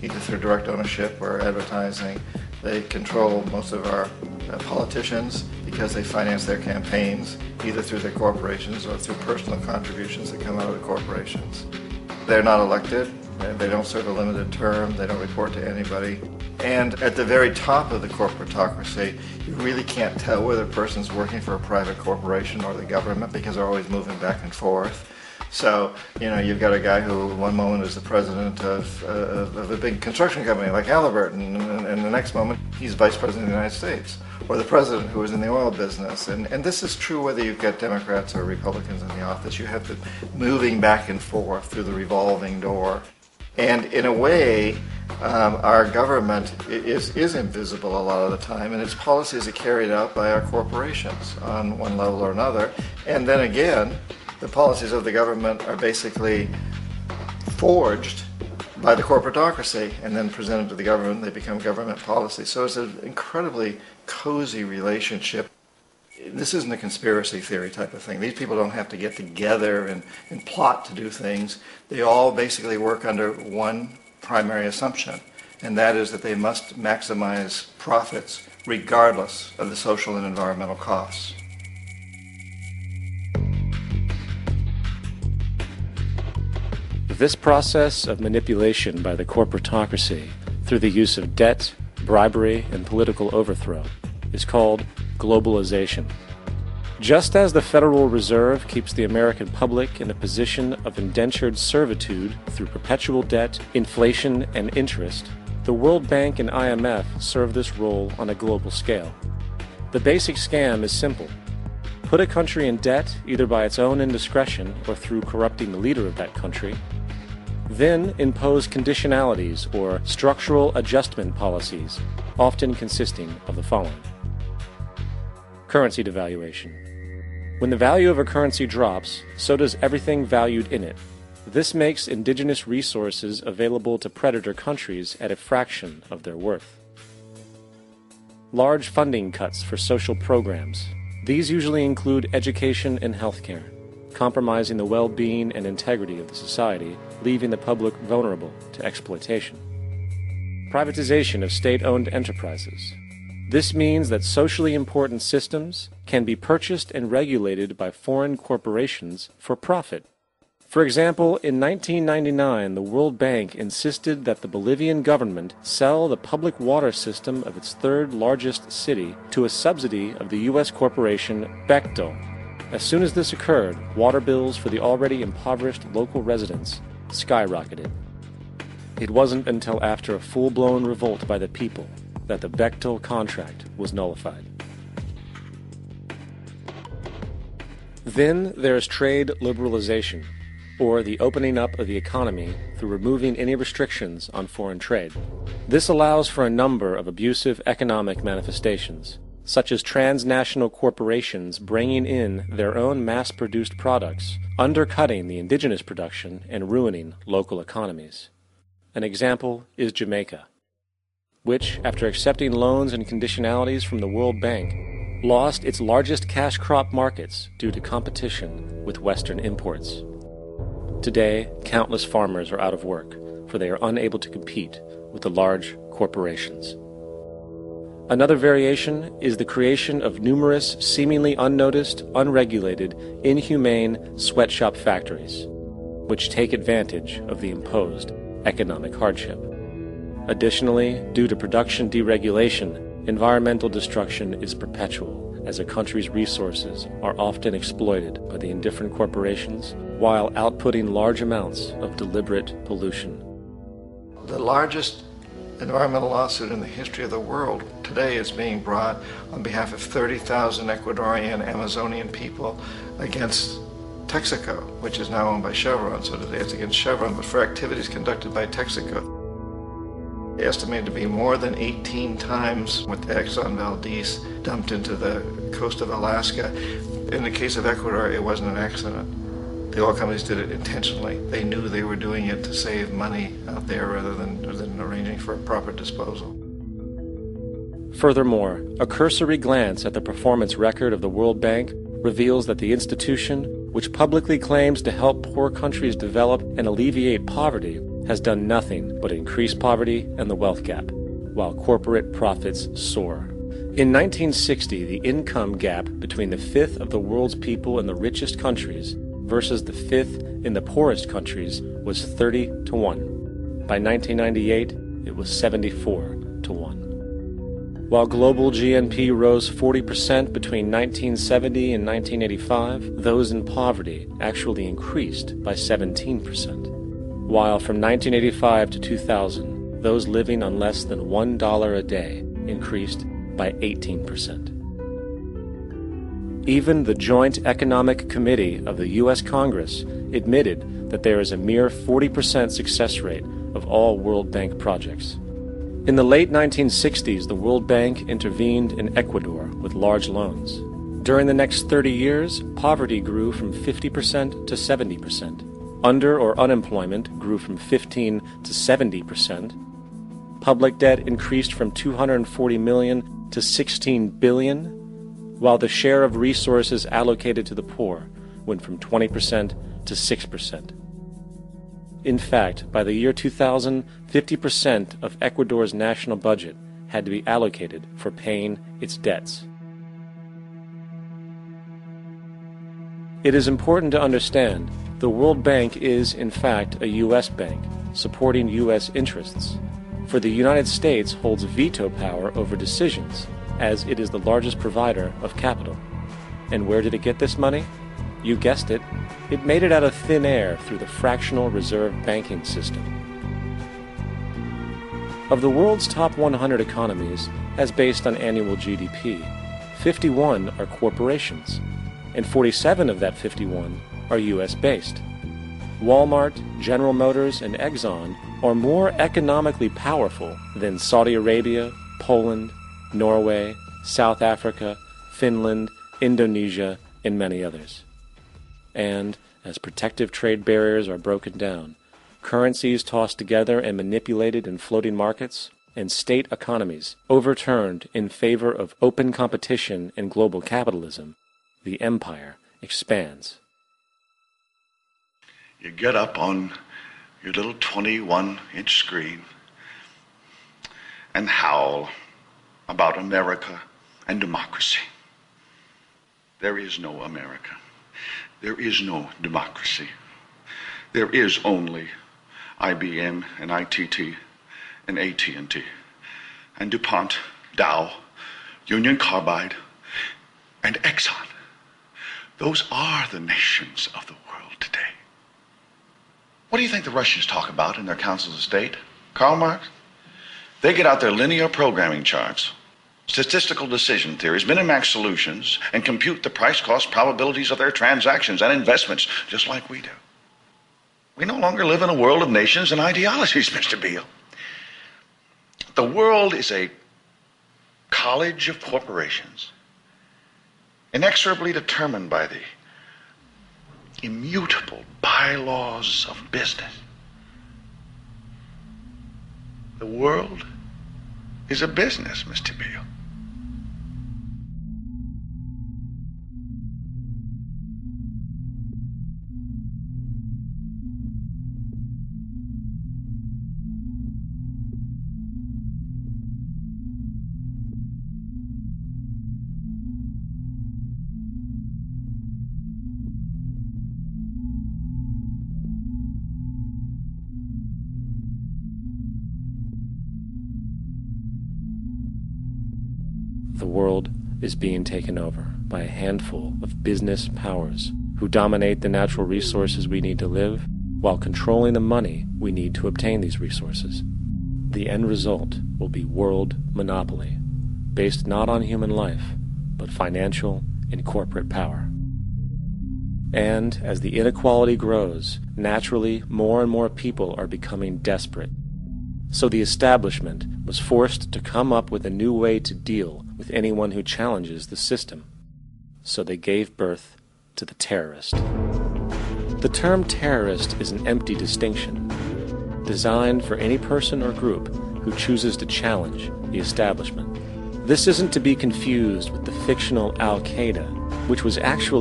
either through direct ownership or advertising. They control most of our politicians because they finance their campaigns either through their corporations or through personal contributions that come out of the corporations. They're not elected. They don't serve a limited term. They don't report to anybody. And at the very top of the corporatocracy, you really can't tell whether a person's working for a private corporation or the government because they're always moving back and forth. So, you've got a guy who one moment is the president of a big construction company like Halliburton, and the next moment he's vice president of the United States, or the president who is in the oil business. And this is true whether you've got Democrats or Republicans in the office. You have to moving back and forth through the revolving door. And in a way, our government is invisible a lot of the time, and its policies are carried out by our corporations on one level or another. And then again, the policies of the government are basically forged by the corporatocracy and then presented to the government. They become government policy. So it's an incredibly cozy relationship. This isn't a conspiracy theory type of thing. These people don't have to get together and plot to do things. They all basically work under one primary assumption, and that is that they must maximize profits regardless of the social and environmental costs. This process of manipulation by the corporatocracy through the use of debt, bribery, and political overthrow is called globalization. Just as the Federal Reserve keeps the American public in a position of indentured servitude through perpetual debt, inflation, and interest, the World Bank and IMF serve this role on a global scale. The basic scam is simple. Put a country in debt either by its own indiscretion or through corrupting the leader of that country, then impose conditionalities or structural adjustment policies, often consisting of the following. Currency devaluation. When the value of a currency drops, so does everything valued in it. This makes indigenous resources available to predator countries at a fraction of their worth. Large funding cuts for social programs. These usually include education and healthcare, compromising the well-being and integrity of the society, leaving the public vulnerable to exploitation. Privatization of state-owned enterprises. This means that socially important systems can be purchased and regulated by foreign corporations for profit. For example, in 1999, the World Bank insisted that the Bolivian government sell the public water system of its third largest city to a subsidy of the U.S. corporation Bechtel. As soon as this occurred, water bills for the already impoverished local residents skyrocketed. It wasn't until after a full-blown revolt by the people that the Bechtel contract was nullified. Then there is trade liberalization, or the opening up of the economy through removing any restrictions on foreign trade. This allows for a number of abusive economic manifestations, such as transnational corporations bringing in their own mass-produced products, undercutting the indigenous production and ruining local economies. An example is Jamaica, which, after accepting loans and conditionalities from the World Bank, lost its largest cash crop markets due to competition with Western imports. Today, countless farmers are out of work, for they are unable to compete with the large corporations. Another variation is the creation of numerous, seemingly unnoticed, unregulated, inhumane sweatshop factories, which take advantage of the imposed economic hardship. Additionally, due to production deregulation, environmental destruction is perpetual, as a country's resources are often exploited by the indifferent corporations while outputting large amounts of deliberate pollution. The largest environmental lawsuit in the history of the world today is being brought on behalf of 30,000 Ecuadorian Amazonian people against Texaco, which is now owned by Chevron. So today it's against Chevron, but for activities conducted by Texaco. Estimated to be more than 18 times what the Exxon Valdez dumped into the coast of Alaska. In the case of Ecuador, it wasn't an accident. The oil companies did it intentionally. They knew they were doing it to save money out there rather than arranging for a proper disposal. Furthermore, a cursory glance at the performance record of the World Bank reveals that the institution, which publicly claims to help poor countries develop and alleviate poverty, has done nothing but increase poverty and the wealth gap, while corporate profits soar. In 1960, the income gap between the fifth of the world's people in the richest countries versus the fifth in the poorest countries was 30 to 1. By 1998, it was 74 to 1. While global GNP rose 40% between 1970 and 1985, those in poverty actually increased by 17%. While from 1985 to 2000, those living on less than $1 a day increased by 18%. Even the Joint Economic Committee of the U.S. Congress admitted that there is a mere 40% success rate of all World Bank projects. In the late 1960s, the World Bank intervened in Ecuador with large loans. During the next 30 years, poverty grew from 50% to 70%. Under or unemployment grew from 15 to 70%. Public debt increased from $240 million to $16 billion, while the share of resources allocated to the poor went from 20% to 6%. In fact, by the year 2000, 50% of Ecuador's national budget had to be allocated for paying its debts. It is important to understand the World Bank is, in fact, a U.S. bank supporting U.S. interests, for the United States holds veto power over decisions, as it is the largest provider of capital. And where did it get this money? You guessed it. It made it out of thin air through the fractional reserve banking system. Of the world's top 100 economies, as based on annual GDP, 51 are corporations, and 47 of that 51 are U.S.-based. Walmart, General Motors, and Exxon are more economically powerful than Saudi Arabia, Poland, Norway, South Africa, Finland, Indonesia, and many others. And, as protective trade barriers are broken down, currencies tossed together and manipulated in floating markets, and state economies overturned in favor of open competition and global capitalism, the empire expands. You get up on your little 21-inch screen and howl about America and democracy. There is no America. There is no democracy. There is only IBM and ITT and AT&T and DuPont, Dow, Union Carbide, and Exxon. Those are the nations of the world today. What do you think the Russians talk about in their councils of state? Karl Marx? They get out their linear programming charts, statistical decision theories, minimax solutions, and compute the price-cost probabilities of their transactions and investments, just like we do. We no longer live in a world of nations and ideologies, Mr. Beale. The world is a college of corporations, inexorably determined by the immutable bylaws of business. The world is a business, Mr. Beale. The world is being taken over by a handful of business powers who dominate the natural resources we need to live while controlling the money we need to obtain these resources. The end result will be world monopoly, based not on human life, but financial and corporate power. And as the inequality grows, naturally more and more people are becoming desperate. So the establishment was forced to come up with a new way to deal with anyone who challenges the system. So they gave birth to the terrorist. The term terrorist is an empty distinction, designed for any person or group who chooses to challenge the establishment. This isn't to be confused with the fictional Al-Qaeda, which was actually